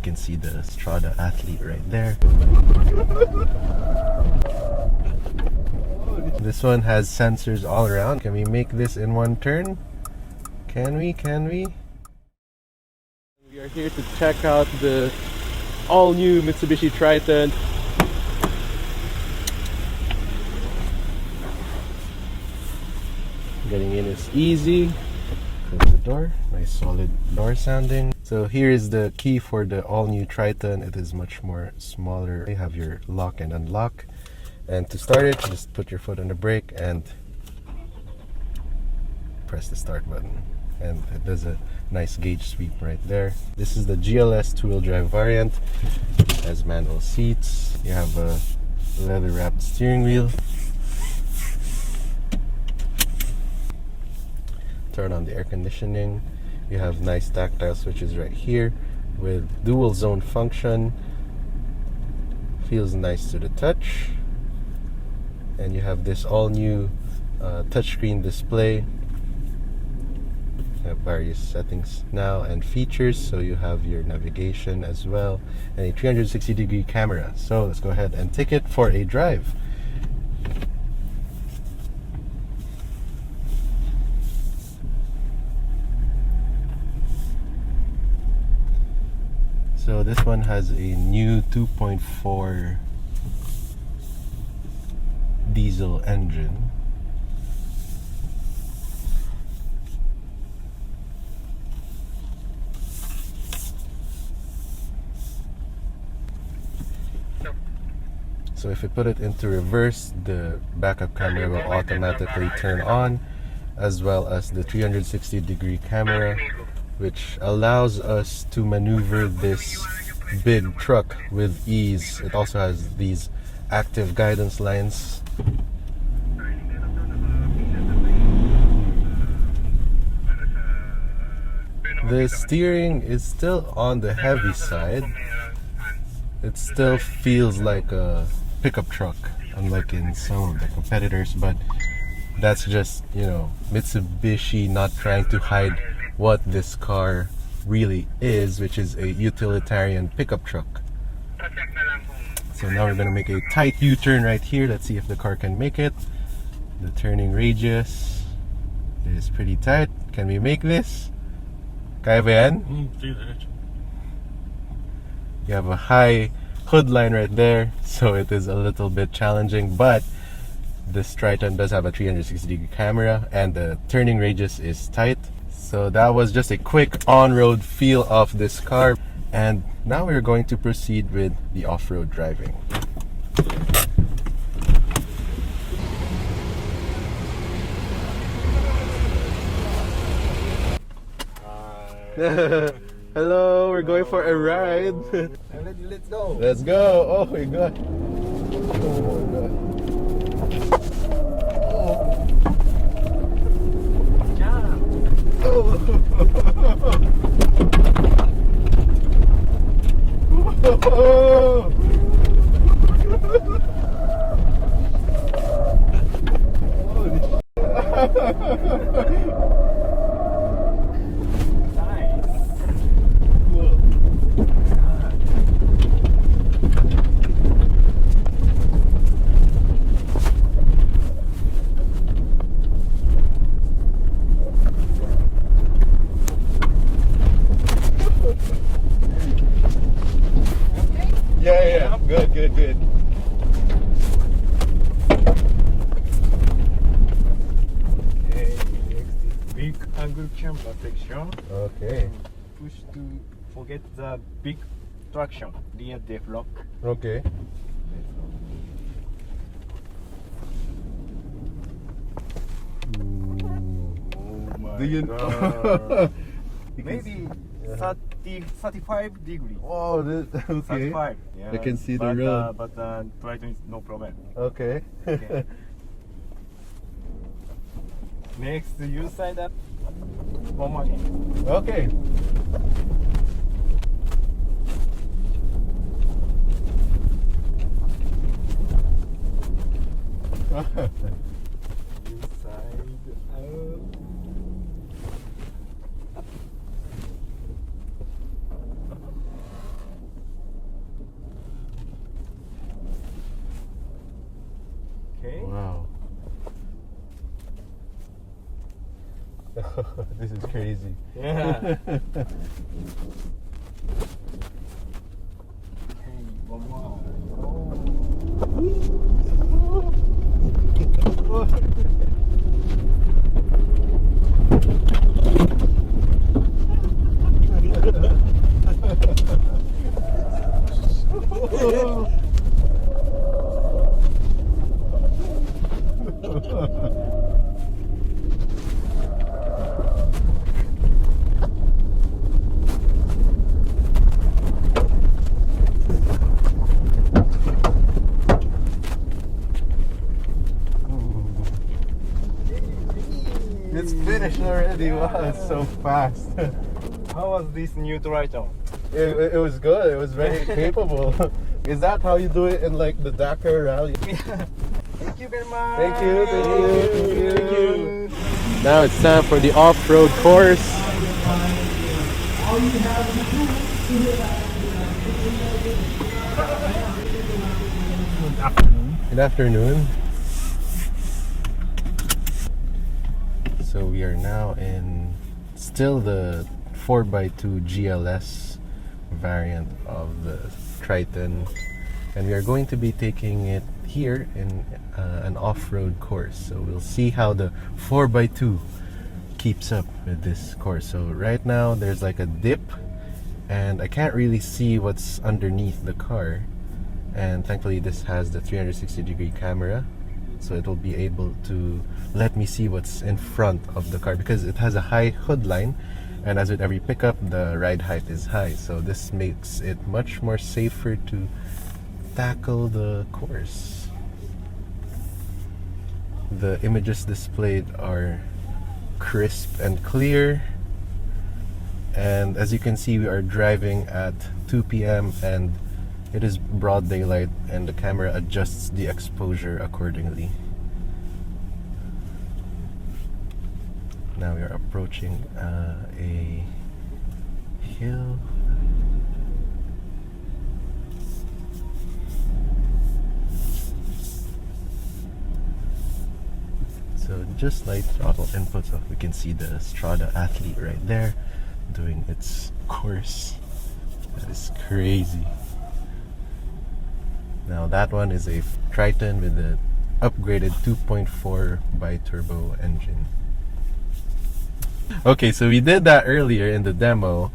can see the Strada athlete right there. This one has sensors all around. Can we make this in one turn? Can we? We are here to check out the all-new Mitsubishi Triton. Getting in is easy. Close the door. Nice solid door sounding. So here is the key for the all-new Triton. It is much more smaller. You have your lock and unlock. And to start it, just put your foot on the brake and press the start button. And it does a nice gauge sweep right there. This is the GLS two-wheel drive variant. It has manual seats. You have a leather-wrapped steering wheel. Turn on the air conditioning. You have nice tactile switches right here with dual zone function. Feels nice to the touch. And you have this all-new touchscreen display. You have various settings now and features, so you have your navigation as well and a 360-degree camera. So let's go ahead and take it for a drive. So this one has a new 2.4 diesel engine. So if you put it into reverse, the backup camera will automatically turn on, as well as the 360-degree camera, which allows us to maneuver this big truck with ease. It also has these active guidance lines. The steering is still on the heavy side. It still feels like a pickup truck, unlike in some of the competitors, but that's just, you know, Mitsubishi not trying to hide what this car really is, which is a utilitarian pickup truck. So now we're going to make a tight U-turn right here. Let's see if the car can make it. The turning radius is pretty tight. Can we make this? Kaya ba yan? You have a high hood line right there, so it is a little bit challenging, but this Triton does have a 360-degree camera and the turning radius is tight. So that was just a quick on-road feel of this car, and now we're going to proceed with the off-road driving. Hello, we're going for a ride. Let's go. Let's go. Oh my god. Oh my god. Oh. Yeah. Good. Okay, next is big angle camera section. Okay. Push to forget the big traction, rear def lock. Okay. Oh my Do you god. You can Maybe Uh-huh. 35 degrees. Oh, this, okay. 35. Yeah. I can see the but, road. But Triton is no problem. Okay. Okay. Next, you side up. One more again. Okay. Inside out. This is crazy. Yeah. Hey, one more. It's finished already. Wow, it's so fast. How was this new Triton? It was good. It was very capable. Is that how you do it in like the Dakar rally? Thank you very much. Thank you, thank you, thank you. Now it's time for the off-road course. Good afternoon. Good afternoon. So we are now in still the 4x2 GLS variant of the Triton, and we are going to be taking it here in an off-road course. So we'll see how the 4x2 keeps up with this course. So right now there's like a dip and I can't really see what's underneath the car, and thankfully this has the 360-degree camera, so it will be able to let me see what's in front of the car, because it has a high hood line, and as with every pickup the ride height is high, so this makes it much more safer to tackle the course. The images displayed are crisp and clear, and as you can see we are driving at 2 p.m. and it is broad daylight, and the camera adjusts the exposure accordingly. Now we are approaching a hill. So just like throttle input, so we can see the Strada athlete right there doing its course. That is crazy. Now that one is a Triton with an upgraded 2.4 bi-turbo engine. Okay, so we did that earlier in the demo.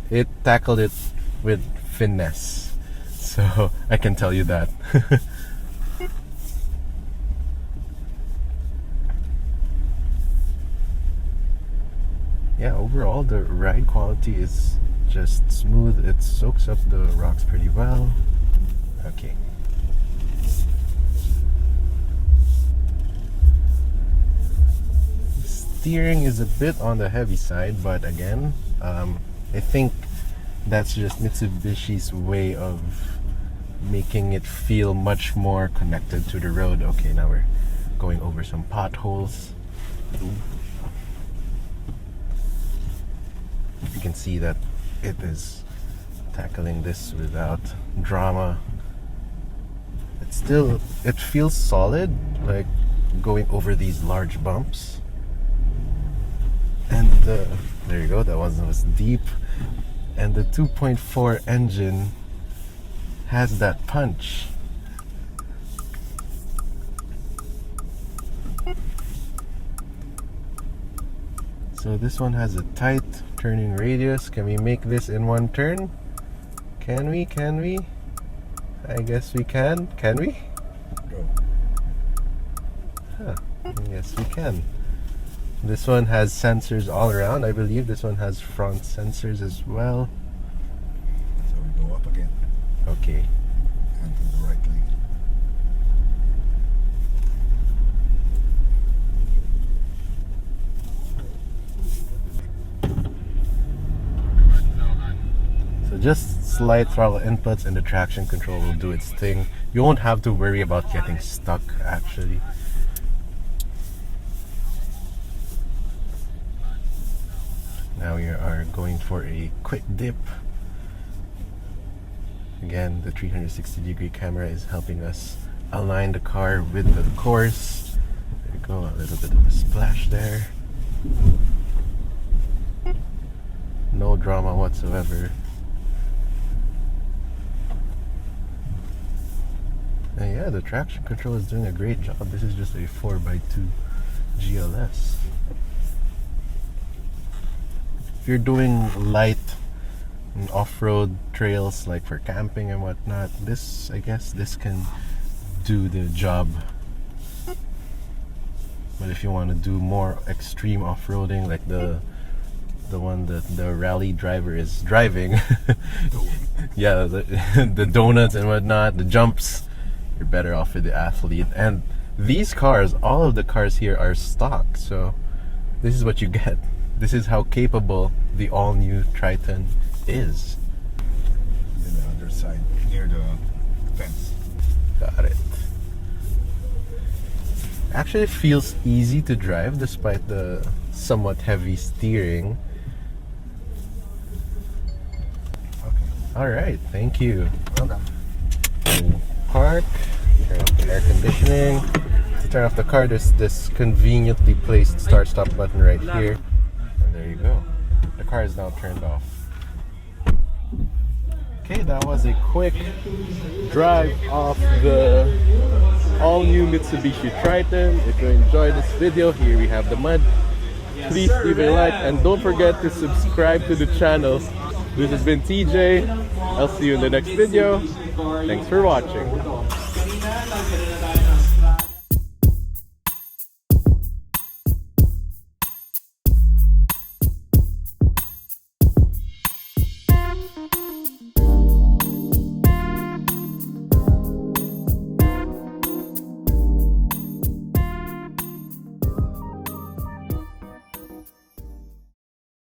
It tackled it with finesse, so I can tell you that. Yeah, overall the ride quality is just smooth. It soaks up the rocks pretty well. Okay. Steering is a bit on the heavy side, but again, I think that's just Mitsubishi's way of making it feel much more connected to the road. Okay, now we're going over some potholes. You can see that it is tackling this without drama. It feels solid, like going over these large bumps. And there you go, that one was deep. And the 2.4 engine has that punch. So this one has a tight turning radius. Can we make this in one turn? Can we? Can we? I guess we can. Can we? Go. Huh. Yes, we can. This one has sensors all around. I believe this one has front sensors as well. So we go up again Okay. and to the right lane. So just slight throttle inputs and the traction control will do its thing. You won't have to worry about getting stuck actually. Now we are going for a quick dip. Again, the 360-degree camera is helping us align the car with the course. There you go, a little bit of a splash there. No drama whatsoever. And yeah, the traction control is doing a great job. This is just a 4x2 GLS. If you're doing light and off-road trails like for camping and whatnot, this, I guess this can do the job. But if you want to do more extreme off-roading like the one that the rally driver is driving, yeah, the donuts and whatnot, the jumps, you're better off with the Athlete. And these cars, all of the cars here are stock, so this is what you get. This is how capable the all-new Triton is. In the other side, near the fence. Got it. Actually, it feels easy to drive despite the somewhat heavy steering. Okay. Alright, thank you. Welcome. Park, turn off the air conditioning. To turn off the car, there's this conveniently placed start-stop button right here. And there you go. The car is now turned off. Okay, that was a quick drive off the all-new Mitsubishi Triton. If you enjoyed this video, here we have the mud. Please leave a like and don't forget to subscribe to the channel. This has been TJ. I'll see you in the next video. Thanks for watching.